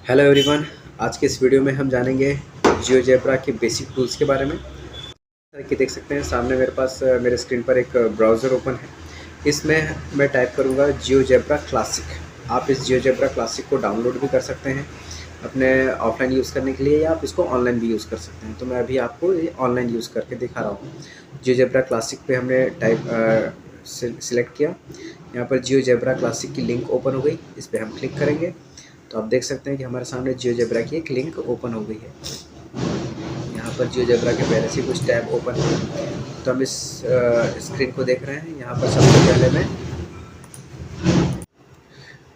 Hello everyone. आज के इस वीडियो में हम जानेंगे जियोजेब्रा के बेसिक टूल्स के बारे में। जैसा कि देख सकते हैं सामने मेरे पास मेरे स्क्रीन पर एक ब्राउज़र ओपन है। इसमें मैं टाइप करूंगा जियोजेब्रा क्लासिक। आप इस जियोजेब्रा क्लासिक को डाउनलोड भी कर सकते हैं अपने ऑफलाइन यूज़ करने के लिए, या आप इसको ऑनलाइन भी यूज़ कर सकते हैं। तो मैं अभी आपको ये ऑनलाइन यूज़ करके दिखा रहा हूँ। जियोजेब्रा क्लासिक पे हमने सिलेक्ट किया। यहाँ पर जियोजेब्रा क्लासिक की लिंक ओपन हो गई। इस पर हम क्लिक करेंगे तो आप देख सकते हैं कि हमारे सामने जियोजेब्रा की एक लिंक ओपन हो गई है। यहाँ पर जियोजेब्रा के पहले से कुछ टैब ओपन है। तो हम इस स्क्रीन को देख रहे हैं। यहाँ पर सबसे पहले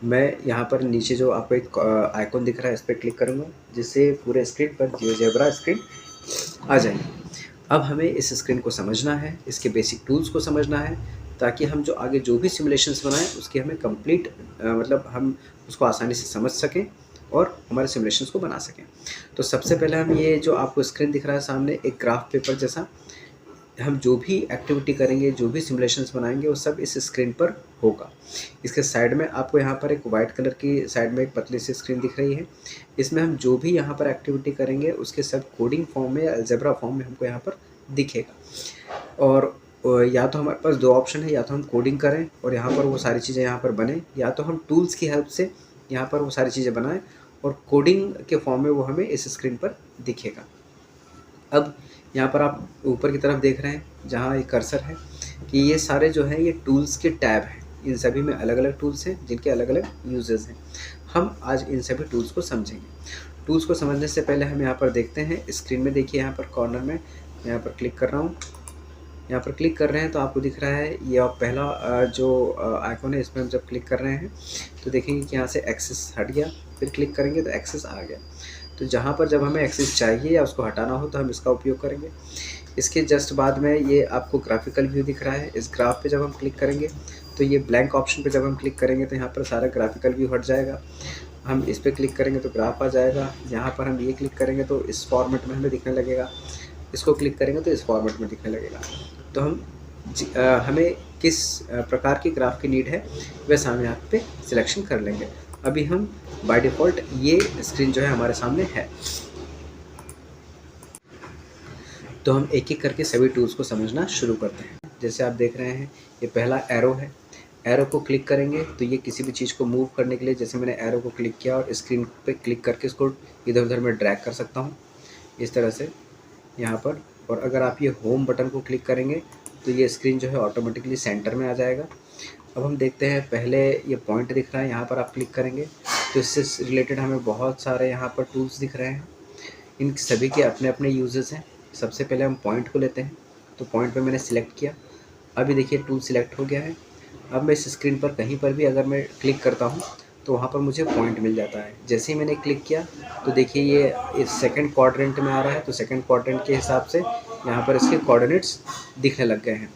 मैं यहाँ पर नीचे जो आपको एक आइकॉन दिख रहा है, इस पर क्लिक करूँगा, जिससे पूरे स्क्रीन पर जियोजेब्रा स्क्रीन आ जाएगी। अब हमें इस स्क्रीन को समझना है, इसके बेसिक टूल्स को समझना है, ताकि हम जो आगे जो भी सिमुलेशंस बनाएं उसकी हमें कंप्लीट मतलब हम उसको आसानी से समझ सकें और हमारे सिमुलेशंस को बना सकें। तो सबसे पहले हम ये जो आपको स्क्रीन दिख रहा है सामने, एक ग्राफ पेपर जैसा, हम जो भी एक्टिविटी करेंगे, जो भी सिमुलेशंस बनाएंगे, वो सब इस स्क्रीन पर होगा। इसके साइड में आपको यहाँ पर एक वाइट कलर की साइड में एक पतली सी स्क्रीन दिख रही है। इसमें हम जो भी यहाँ पर एक्टिविटी करेंगे उसके सब कोडिंग फॉर्म में या अलजेब्रा फॉर्म में हमको यहाँ पर दिखेगा। और या तो हमारे पास दो ऑप्शन है, या तो हम कोडिंग करें और यहाँ पर वो सारी चीज़ें यहाँ पर बने, या तो हम टूल्स की हेल्प से यहाँ पर वो सारी चीज़ें बनाएं और कोडिंग के फॉर्म में वो हमें इस स्क्रीन पर दिखेगा। अब यहाँ पर आप ऊपर की तरफ देख रहे हैं जहाँ एक कर्सर है, कि ये सारे जो हैं ये टूल्स के टैब हैं। इन सभी में अलग अलग टूल्स हैं जिनके अलग अलग यूजेस हैं। हम आज इन सभी टूल्स को समझेंगे। टूल्स को समझने से पहले हम यहाँ पर देखते हैं स्क्रीन में, देखिए यहाँ पर कॉर्नर में मैं यहाँ पर क्लिक कर रहा हूँ। यहाँ पर क्लिक कर रहे हैं तो आपको दिख रहा है ये पहला जो आइकॉन है, इसमें हम जब क्लिक कर रहे हैं तो देखेंगे कि यहाँ से एक्सेस हट गया। फिर क्लिक करेंगे तो एक्सेस आ गया। तो जहाँ पर जब हमें एक्सेस चाहिए या उसको हटाना हो तो हम इसका उपयोग करेंगे। इसके जस्ट बाद में ये आपको ग्राफिकल व्यू दिख रहा है। इस ग्राफ पे जब हम क्लिक करेंगे तो ये ब्लैंक ऑप्शन पे जब हम क्लिक करेंगे तो यहाँ पर सारा ग्राफिकल व्यू हट जाएगा। हम इस पर क्लिक करेंगे तो ग्राफ आ जाएगा। यहाँ पर हम ये क्लिक करेंगे तो इस फॉर्मेट में हमें दिखने लगेगा। इसको क्लिक करेंगे तो इस फॉर्मेट में दिखने लगेगा। तो हमें किस प्रकार की ग्राफ की नीड है वैसा हम यहाँ पे सिलेक्शन कर लेंगे। अभी हम बाय डिफ़ॉल्ट ये स्क्रीन जो है हमारे सामने है। तो हम एक एक करके सभी टूल्स को समझना शुरू करते हैं। जैसे आप देख रहे हैं ये पहला एरो है। एरो को क्लिक करेंगे तो ये किसी भी चीज़ को मूव करने के लिए, जैसे मैंने एरो को क्लिक किया और स्क्रीन पे क्लिक करके इसको इधर उधर मैं ड्रैग कर सकता हूँ इस तरह से यहाँ पर। और अगर आप ये होम बटन को क्लिक करेंगे तो ये स्क्रीन जो है ऑटोमेटिकली सेंटर में आ जाएगा। अब हम देखते हैं, पहले ये पॉइंट दिख रहा है, यहाँ पर आप क्लिक करेंगे तो इससे रिलेटेड हमें बहुत सारे यहाँ पर टूल्स दिख रहे हैं। इन सभी के अपने अपने यूजेस हैं। सबसे पहले हम पॉइंट को लेते हैं। तो पॉइंट पे मैंने सिलेक्ट किया। अभी देखिए टूल सिलेक्ट हो गया है। अब मैं इस स्क्रीन पर कहीं पर भी अगर मैं क्लिक करता हूँ तो वहाँ पर मुझे पॉइंट मिल जाता है। जैसे ही मैंने क्लिक किया तो देखिए ये इस सेकंड क्वाड्रेंट में आ रहा है। तो सेकंड क्वाड्रेंट के हिसाब से यहाँ पर इसके कोऑर्डिनेट्स दिखने लग गए हैं।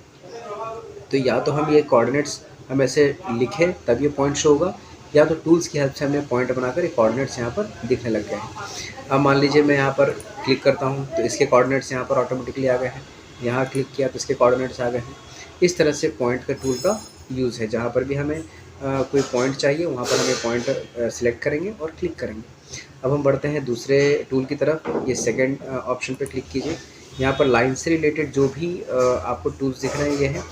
तो या तो हम ये कोऑर्डिनेट्स हम ऐसे लिखें तब ये पॉइंट शो होगा, या तो टूल्स की हेल्प से हमने पॉइंट बनाकर ये कोऑर्डिनेट्स यहाँ पर दिखने लग गए हैं। अब मान लीजिए मैं यहाँ पर क्लिक करता हूँ तो इसके कोऑर्डिनेट्स यहाँ पर ऑटोमेटिकली आ गए हैं। यहाँ क्लिक किया तो इसके कोऑर्डिनेट्स आ गए हैं। इस तरह से पॉइंट का टूल का यूज़ है। जहाँ पर भी हमें कोई पॉइंट चाहिए वहाँ पर हमें पॉइंट सिलेक्ट करेंगे और क्लिक करेंगे। अब हम बढ़ते हैं दूसरे टूल की तरफ। ये सेकेंड ऑप्शन पर क्लिक कीजिए। यहाँ पर लाइन से रिलेटेड जो भी आपको टूल्स दिख रहे हैं ये हैं।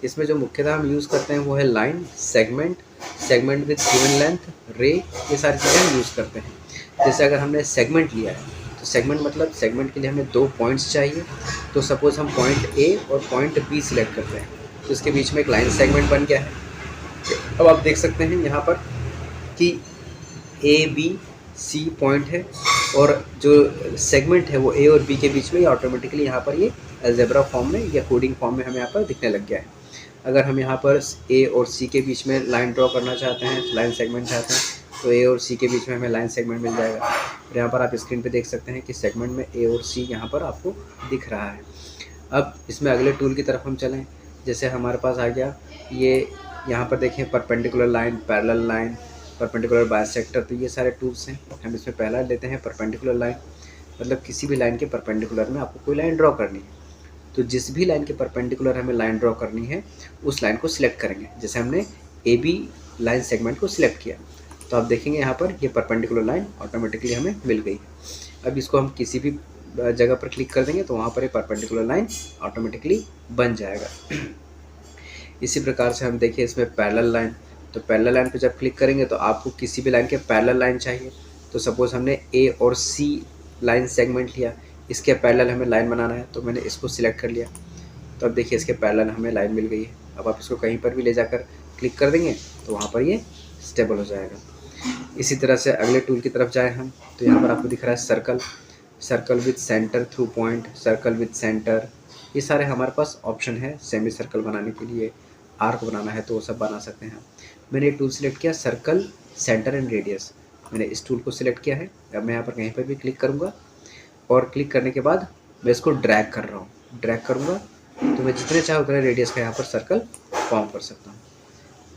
इसमें जो मुख्यतः हम यूज़ करते हैं वो है line, segment, segment with given length, रे, ये सारी चीज़ें हम यूज़ करते हैं। जैसे अगर हमने सेगमेंट लिया है तो सेगमेंट मतलब सेगमेंट के लिए हमें दो पॉइंट्स चाहिए। तो सपोज़ हम पॉइंट ए और पॉइंट बी सिलेक्ट करते हैं तो इसके बीच में एक लाइन सेगमेंट बन गया है। अब आप देख सकते हैं यहाँ पर कि ए बी सी पॉइंट है और जो सेगमेंट है वो ए और बी के बीच में, ये ऑटोमेटिकली यहाँ पर ये अलजेब्रा फॉर्म में या कोडिंग फॉर्म में हमें यहाँ पर दिखने लग गया है। अगर हम यहाँ पर ए और सी के बीच में लाइन ड्रॉ करना चाहते हैं, लाइन सेगमेंट चाहते हैं, तो ए और सी के बीच में हमें लाइन सेगमेंट मिल जाएगा। और यहाँ पर आप स्क्रीन पे देख सकते हैं कि सेगमेंट में ए और सी यहाँ पर आपको दिख रहा है। अब इसमें अगले टूल की तरफ हम चलें। जैसे हमारे पास आ गया ये, यहाँ पर देखें perpendicular line, parallel line, perpendicular bisector, तो ये सारे टूल्स हैं। हम इसमें पहला लेते हैं परपेंडिकुलर लाइन, मतलब किसी भी लाइन के परपेंडिकुलर में आपको कोई लाइन ड्रॉ करनी है। तो जिस भी लाइन के परपेंडिकुलर हमें लाइन ड्रॉ करनी है उस लाइन को सिलेक्ट करेंगे। जैसे हमने ए बी लाइन सेगमेंट को सिलेक्ट किया। तो आप देखेंगे यहाँ पर ये परपेंडिकुलर लाइन ऑटोमेटिकली हमें मिल गई। अब इसको हम किसी भी जगह पर क्लिक कर देंगे तो वहाँ पर ये परपेंडिकुलर लाइन ऑटोमेटिकली बन जाएगा। इसी प्रकार से हम देखिए इसमें पैरेलल लाइन, तो पैरेलल लाइन पे जब क्लिक करेंगे तो आपको किसी भी लाइन के पैरेलल लाइन चाहिए। तो सपोज़ हमने ए और सी लाइन सेगमेंट लिया, इसके पैरेलल हमें लाइन बनाना है, तो मैंने इसको सिलेक्ट कर लिया। तो अब देखिए इसके पैरेलल हमें लाइन मिल गई है। अब आप इसको कहीं पर भी ले जाकर क्लिक कर देंगे तो वहाँ पर ये स्टेबल हो जाएगा। इसी तरह से अगले टूल की तरफ जाएँ हम, तो यहाँ पर आपको दिख रहा है circle, circle with centre through point, circle with centre, ये सारे हमारे पास ऑप्शन है। सेमी सर्कल बनाने के लिए, आर्क बनाना है तो वो सब बना सकते हैं। मैंने ये टूल सिलेक्ट किया, सर्कल सेंटर एंड रेडियस, मैंने इस टूल को सिलेक्ट किया है। अब मैं यहाँ पर कहीं पर भी क्लिक करूँगा और क्लिक करने के बाद मैं इसको ड्रैग कर रहा हूँ, ड्रैग करूँगा तो मैं जितने चाहे उतने रेडियस का यहाँ पर सर्कल फॉर्म कर सकता हूँ।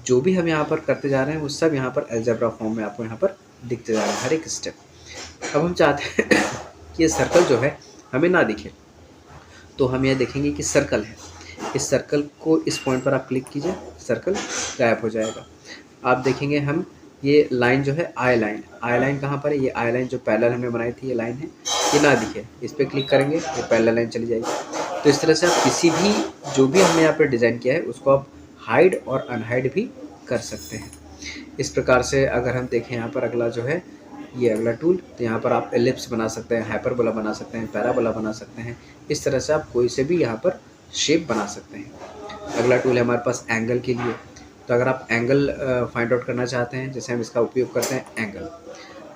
जो भी हम यहाँ पर करते जा रहे हैं वो सब यहाँ पर अलजेब्रा फॉर्म में आपको यहाँ पर दिखते जा रहा है हर एक स्टेप। अब हम चाहते हैं कि ये सर्कल जो है हमें ना दिखे, तो हम यह देखेंगे कि सर्कल है, इस सर्कल को इस पॉइंट पर आप क्लिक कीजिए, सर्कल गायब हो जाएगा। आप देखेंगे हम ये लाइन जो है आई लाइन, आई लाइन कहाँ पर है, ये आई लाइन जो पैरेलल हमने बनाई थी ये लाइन है, ये ना दिखे, इस पर क्लिक करेंगे ये पैरेलल लाइन चली जाएगी। तो इस तरह से आप किसी भी जो भी हमने यहाँ पर डिज़ाइन किया है उसको आप हाइड और अनहाइड भी कर सकते हैं। इस प्रकार से अगर हम देखें यहाँ पर अगला जो है ये अगला टूल, तो यहाँ पर आप एलिप्स बना सकते हैं, हाइपरबोला बना सकते हैं, पैराबोला बना सकते हैं। इस तरह से आप कोई से भी यहाँ पर शेप बना सकते हैं। अगला टूल है हमारे पास एंगल के लिए, तो अगर आप एंगल फाइंड आउट करना चाहते हैं, जैसे हम इसका उपयोग करते हैं एंगल।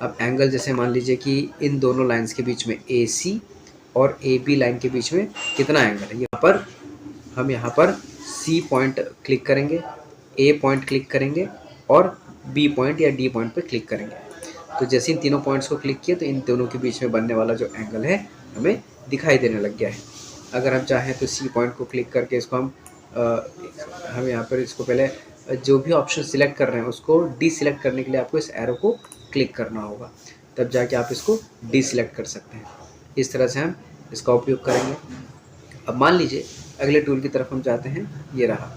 अब एंगल जैसे मान लीजिए कि इन दोनों लाइन्स के बीच में AC और AB लाइन के बीच में कितना एंगल है, यहाँ पर हम यहाँ पर C पॉइंट क्लिक करेंगे, A पॉइंट क्लिक करेंगे और B पॉइंट या D पॉइंट पर क्लिक करेंगे। तो जैसे इन तीनों पॉइंट्स को क्लिक किए तो इन दोनों के बीच में बनने वाला जो एंगल है हमें दिखाई देने लग गया है। अगर हम चाहें तो C पॉइंट को क्लिक करके इसको हम यहाँ पर इसको पहले जो भी ऑप्शन सिलेक्ट कर रहे हैं उसको डीसिलेक्ट करने के लिए आपको इस एरो को क्लिक करना होगा, तब जाके आप इसको डीसिलेक्ट कर सकते हैं। इस तरह से हम इसका उपयोग करेंगे। अब मान लीजिए अगले टूल की तरफ हम जाते हैं, ये रहा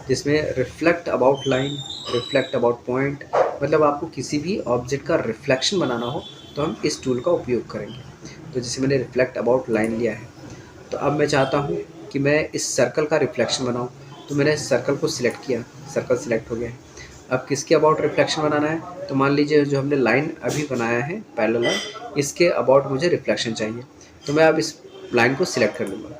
जिसमें reflect about line, reflect about point, मतलब आपको किसी भी ऑब्जेक्ट का रिफ्लेक्शन बनाना हो तो हम इस टूल का उपयोग करेंगे। तो जैसे मैंने रिफ्लेक्ट अबाउट लाइन लिया है, तो अब मैं चाहता हूँ कि मैं इस सर्कल का रिफ्लेक्शन बनाऊँ, तो मैंने सर्कल को सिलेक्ट किया, सर्कल सिलेक्ट हो गया है। अब किसके अबाउट रिफ्लेक्शन बनाना है, तो मान लीजिए जो हमने लाइन अभी बनाया है पैरेलल लाइन, इसके अबाउट मुझे रिफ्लेक्शन चाहिए, तो मैं अब इस लाइन को सिलेक्ट कर लूँगा।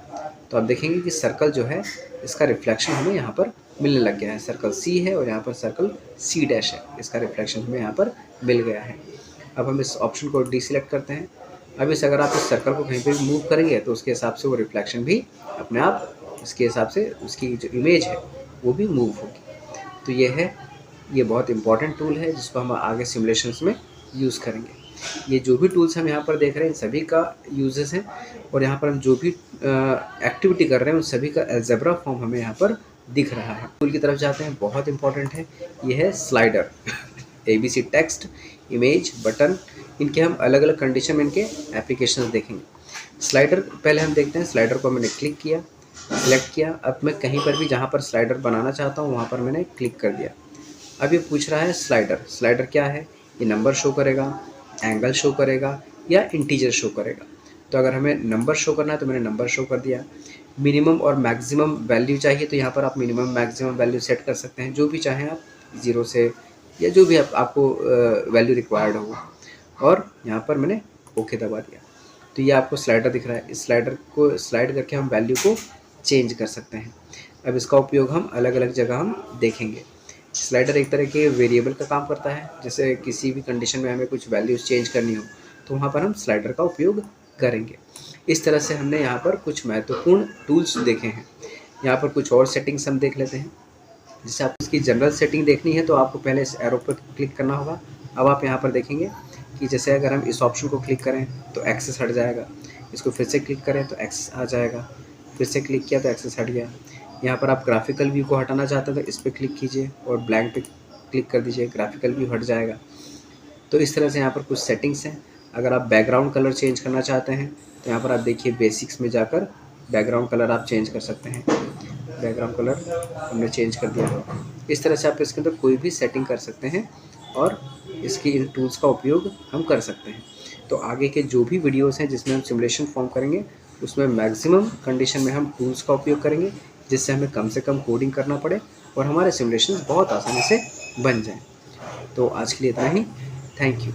तो आप देखेंगे कि सर्कल जो है इसका रिफ्लेक्शन हमें यहाँ पर मिलने लग गया है। सर्कल C है और यहाँ पर सर्कल C' है, इसका रिफ्लेक्शन हमें यहाँ पर मिल गया है। अब हम इस ऑप्शन को डीसिलेक्ट करते हैं। अब अगर आप इस सर्कल को कहीं पर भी मूव करेंगे तो उसके हिसाब से वो रिफ्लेक्शन भी अपने आप इसके हिसाब से उसकी जो इमेज है वो भी मूव होगी। तो ये बहुत इंपॉर्टेंट टूल है जिसको हम आगे सिमुलेशंस में यूज़ करेंगे। ये जो भी टूल्स हम यहाँ पर देख रहे हैं इन सभी का यूजेस हैं, और यहाँ पर हम जो भी एक्टिविटी कर रहे हैं उन सभी का अलजेब्रा फॉर्म हमें यहाँ पर दिख रहा है। टूल की तरफ जाते हैं, बहुत इंपॉर्टेंट है, ये है slider. ABC text, image, button, इनके हम अलग अलग कंडीशन में इनके एप्लीकेशंस देखेंगे। स्लाइडर पहले हम देखते हैं। स्लाइडर को मैंने क्लिक किया, सिलेक्ट किया। अब मैं कहीं पर भी जहाँ पर स्लाइडर बनाना चाहता हूँ वहाँ पर मैंने क्लिक कर दिया। अब ये पूछ रहा है स्लाइडर, स्लाइडर क्या है, ये नंबर शो करेगा, एंगल शो करेगा या इंटीजर शो करेगा। तो अगर हमें नंबर शो करना है तो मैंने नंबर शो कर दिया। मिनिमम और मैक्सिमम वैल्यू चाहिए तो यहाँ पर आप मिनिमम मैक्सिमम वैल्यू सेट कर सकते हैं, जो भी चाहें आप, 0 से या जो भी आपको वैल्यू रिक्वायर्ड हो। और यहाँ पर मैंने ओके दबा दिया, तो ये आपको स्लाइडर दिख रहा है। इस स्लाइडर को स्लाइड करके हम वैल्यू को चेंज कर सकते हैं। अब इसका उपयोग हम अलग अलग जगह हम देखेंगे। स्लाइडर एक तरह के वेरिएबल का काम करता है, जैसे किसी भी कंडीशन में हमें कुछ वैल्यूज़ चेंज करनी हो तो वहाँ पर हम स्लाइडर का उपयोग करेंगे। इस तरह से हमने यहाँ पर कुछ महत्वपूर्ण टूल्स देखे हैं। यहाँ पर कुछ और सेटिंग्स हम देख लेते हैं। जैसे आप इसकी जनरल सेटिंग देखनी है तो आपको पहले इस एरो पर क्लिक करना होगा। अब आप यहाँ पर देखेंगे कि जैसे अगर हम इस ऑप्शन को क्लिक करें तो एक्सेस हट जाएगा, इसको फिर से क्लिक करें तो एक्सेस आ जाएगा, फिर से क्लिक किया तो एक्सेस हट गया। यहाँ पर आप ग्राफिकल व्यू को हटाना चाहते हैं तो इस पर क्लिक कीजिए और ब्लैंक पे क्लिक कर दीजिए, ग्राफिकल व्यू हट जाएगा। तो इस तरह से यहाँ पर कुछ सेटिंग्स हैं। अगर आप बैकग्राउंड कलर चेंज करना चाहते हैं तो यहाँ पर आप देखिए बेसिक्स में जाकर बैकग्राउंड कलर आप चेंज कर सकते हैं। बैकग्राउंड कलर हमने चेंज कर दिया। इस तरह से आप इसके अंदर कोई भी सेटिंग कर सकते हैं और इसकी इन टूल्स का उपयोग हम कर सकते हैं। तो आगे के जो भी वीडियोस हैं जिसमें हम सिमुलेशन फॉर्म करेंगे, उसमें मैक्सिमम कंडीशन में हम टूल्स का उपयोग करेंगे, जिससे हमें कम से कम कोडिंग करना पड़े और हमारे सिमुलेशंस बहुत आसानी से बन जाएँ। तो आज के लिए इतना ही। Thank you.